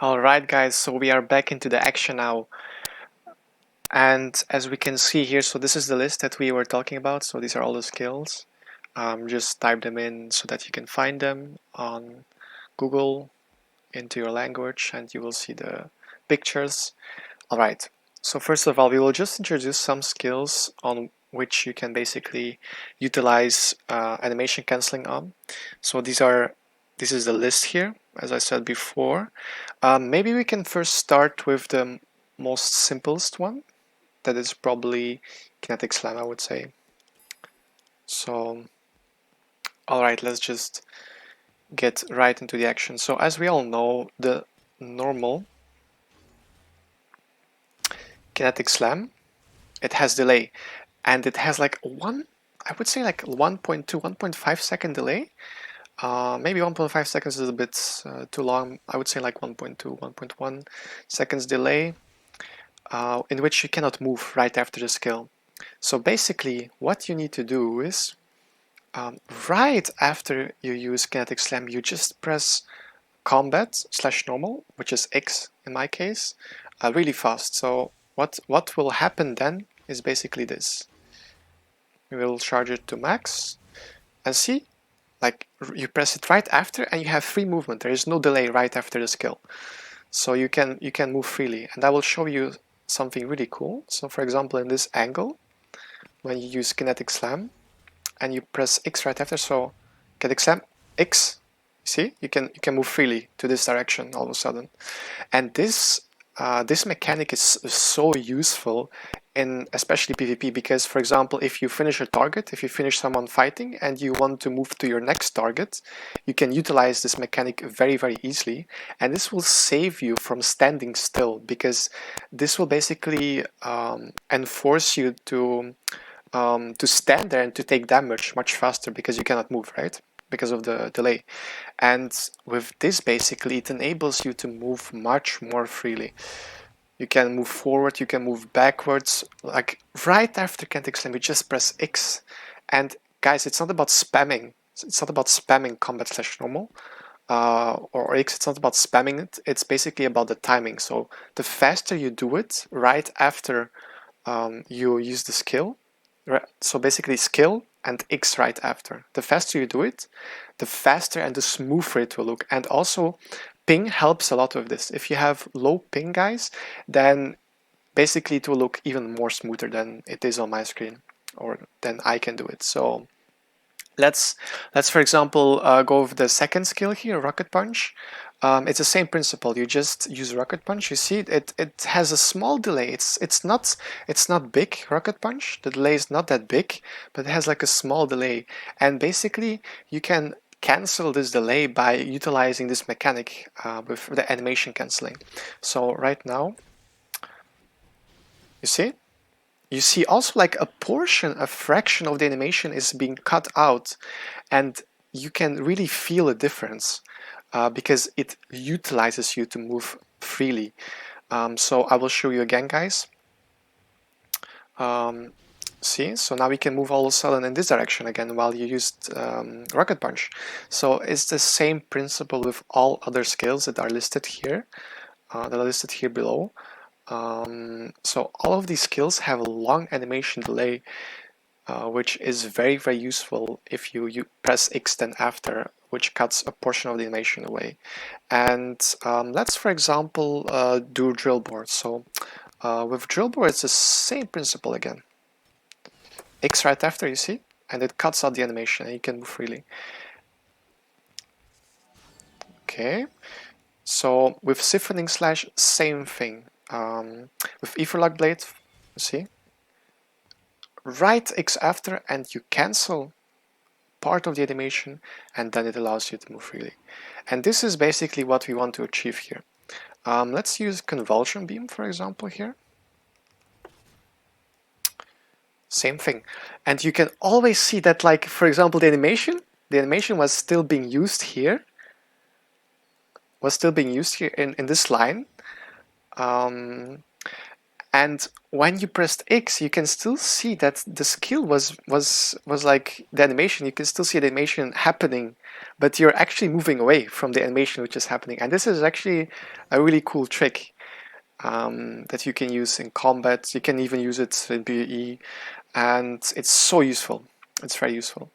Alright guys, so we are back into the action now. And as we can see here, so this is the list that we were talking about. So these are all the skills. Just type them in so that you can find them on Google into your language and you will see the pictures. Alright, so first of all, we will just introduce some skills on which you can basically utilize animation cancelling on. So this is the list here, as I said before. Maybe we can first start with the most simplest one. That is probably kinetic slam, I would say. So, alright, let's just get right into the action. So as we all know, the normal kinetic slam, it has delay. And it has like I would say like 1.2, 1.5 second delay. Maybe 1.5 seconds is a bit too long. I would say like 1.2, 1.1 seconds delay. In which you cannot move right after the skill. So basically what you need to do is right after you use kinetic slam, you just press combat / normal, which is X in my case, really fast. So what will happen then is basically this. You will charge it to max and see, like you press it right after and you have free movement. There is no delay right after the skill. So you can move freely, and I will show you something really cool. So for example, in this angle, when you use kinetic slam and you press X right after, so kinetic slam X, see, you can move freely to this direction all of a sudden. And this mechanic is so useful in especially PvP, because for example, if you finish a target, if you finish someone fighting and you want to move to your next target, you can utilize this mechanic very easily, and this will save you from standing still, because this will basically enforce you to stand there and to take damage much faster, because you cannot move, right? Because of the delay. And with this, basically, it enables you to move much more freely. You can move forward, you can move backwards, like right after kinetic slam, you just press X. And guys, it's not about spamming. It's not about spamming combat / normal or X. It's not about spamming it. It's basically about the timing. So the faster you do it right after you use the skill, so basically skill and X right after. The faster you do it, the faster and the smoother it will look. And also ping helps a lot with this. If you have low ping, guys, then basically it will look even more smoother than it is on my screen, or than I can do it. So let's for example go with the second skill here, rocket punch. It's the same principle. You just use rocket punch. You see it has a small delay. It's not big. Rocket punch, the delay is not that big, but it has like a small delay, and basically you can cancel this delay by utilizing this mechanic with the animation canceling. So right now, you see also like a fraction of the animation is being cut out, and you can really feel a difference because it utilizes you to move freely. So I will show you again, guys. See, so now we can move all of a sudden in this direction again while you used rocket punch. So it's the same principle with all other skills that are listed here, below. So all of these skills have a long animation delay, which is very useful if you press X then after, which cuts a portion of the animation away. And let's, for example, do drill board. So with drill board, it's the same principle again. X right after, you see, and it cuts out the animation and you can move freely. Okay, so with siphoning slash, same thing. With Etherlock blade, you see, right X after and you cancel part of the animation, and then it allows you to move freely. And this is basically what we want to achieve here. Let's use convulsion beam, for example, here. Same thing. And you can always see that, like, for example, the animation was still being used here, in this line. And when you pressed X, you can still see that the skill was like the animation. You can still see the animation happening, but you're actually moving away from the animation which is happening. And this is actually a really cool trick that you can use in combat. You can even use it in PvE, and it's so useful. It's very useful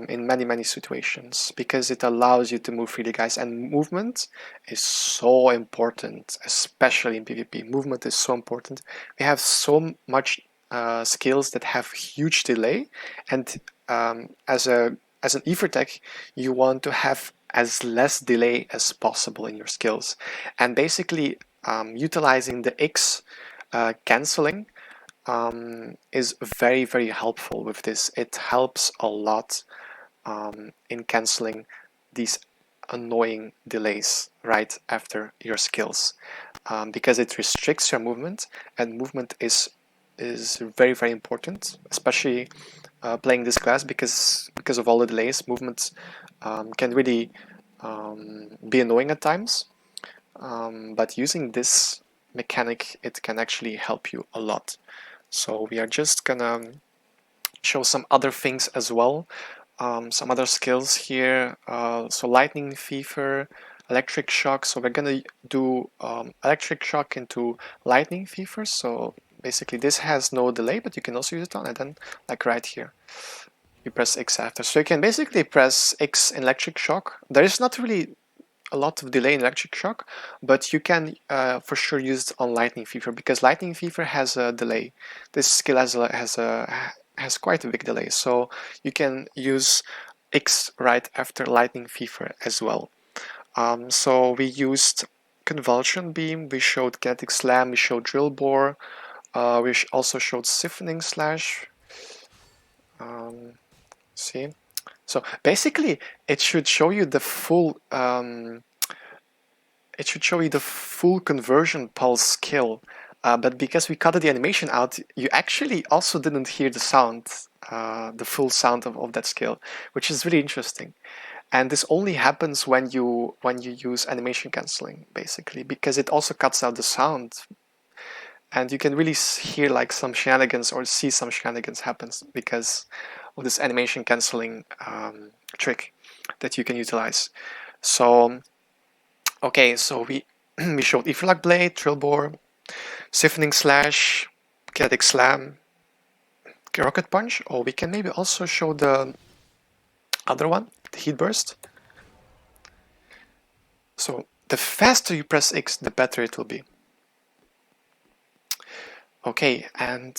in many situations because it allows you to move freely, guys. And movement is so important, especially in PvP. Movement is so important. We have so much skills that have huge delay, and as an Aethertech, you want to have as less delay as possible in your skills, and basically utilizing the X canceling is very helpful with this. It helps a lot in canceling these annoying delays right after your skills because it restricts your movement, and movement is very important, especially playing this class because of all the delays. Movement can really be annoying at times, but using this mechanic, it can actually help you a lot. So we are just gonna show some other things as well, some other skills here. So lightning fever, electric shock. So we're gonna do electric shock into lightning fever. So basically this has no delay, but you can also use it on, and then like right here, you press X after. So you can basically press X in electric shock. There is not really a lot of delay in electric shock, but you can for sure use it on lightning fever because lightning fever has a delay. This skill has quite a big delay, so you can use X right after lightning fever as well. So we used convulsion beam, we showed kinetic slam, we showed drill bore, we also showed siphoning slash. See, so basically it should show you the full conversion pulse skill, but because we cut the animation out, you actually also didn't hear the sound, the full sound of that skill, which is really interesting. And this only happens when you use animation canceling, basically, because it also cuts out the sound, and you can really hear like some shenanigans or see some shenanigans happens because of this animation canceling trick that you can utilize. So okay, so we we showed Aetherlock Blade, Drill Bore, Siphoning Slash, Kinetic Slam, Rocket Punch, or we can maybe also show the other one, the Heat Burst. So the faster you press X, the better it will be. Okay, and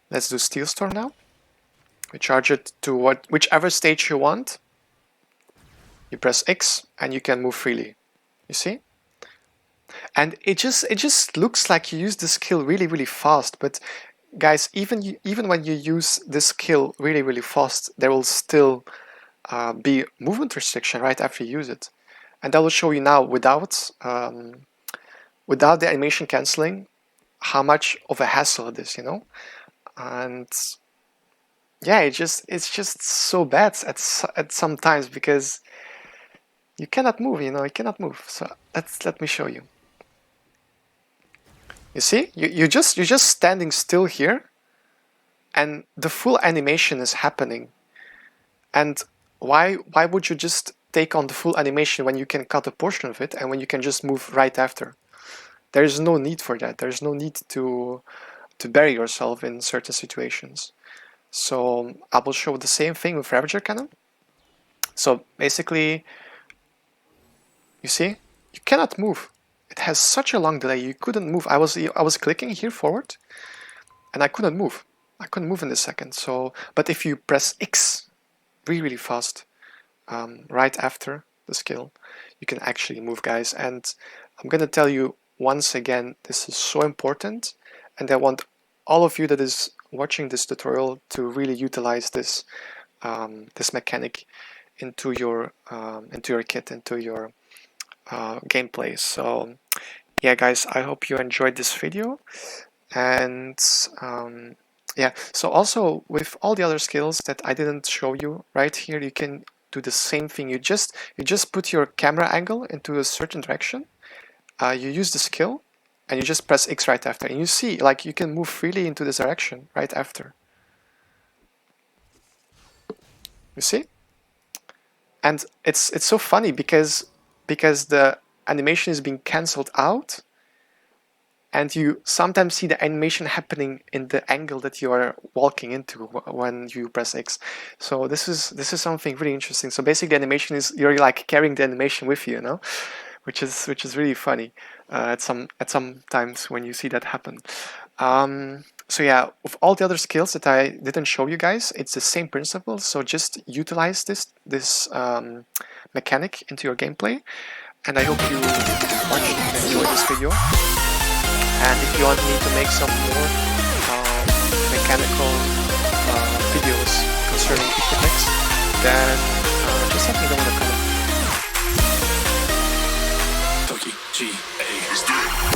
let's do Steel Storm now. We charge it to whichever stage you want. You press X and you can move freely. You see? And it just looks like you use the skill really fast, but guys, even when you use this skill really fast, there will still be movement restriction right after you use it, and I will show you now without the animation canceling how much of a hassle it is, you know. And yeah, it's just so bad at some times because you cannot move, you know, you cannot move. So let me show you. You see, you're just standing still here, and the full animation is happening. And why would you just take on the full animation when you can cut a portion of it and when you can just move right after? There is no need for that. There is no need to bury yourself in certain situations. So I will show the same thing with Ravager Cannon. So basically, you see, you cannot move. It has such a long delay. You couldn't move. I was clicking here forward, and I couldn't move. I couldn't move in this second. So, but if you press X really fast, right after the skill, you can actually move, guys. And I'm gonna tell you once again, this is so important, and I want all of you that is watching this tutorial to really utilize this this mechanic into your kit, into your gameplay. So yeah, guys, I hope you enjoyed this video, and yeah, so also with all the other skills that I didn't show you right here, you can do the same thing. You just put your camera angle into a certain direction, you use the skill, and you just press X right after, and you see like you can move freely into this direction right after. You see? And it's so funny because the animation is being cancelled out, and you sometimes see the animation happening in the angle that you are walking into when you press X. So this is something really interesting. So basically, the animation is you're like carrying the animation with you, you know, which is really funny at some times when you see that happen. So yeah, with all the other skills that I didn't show you guys, it's the same principle. So just utilize this mechanic into your gameplay, and I hope you watched and enjoyed this video. And if you want me to make some more mechanical videos concerning Aethertech, then just let me know in the comments.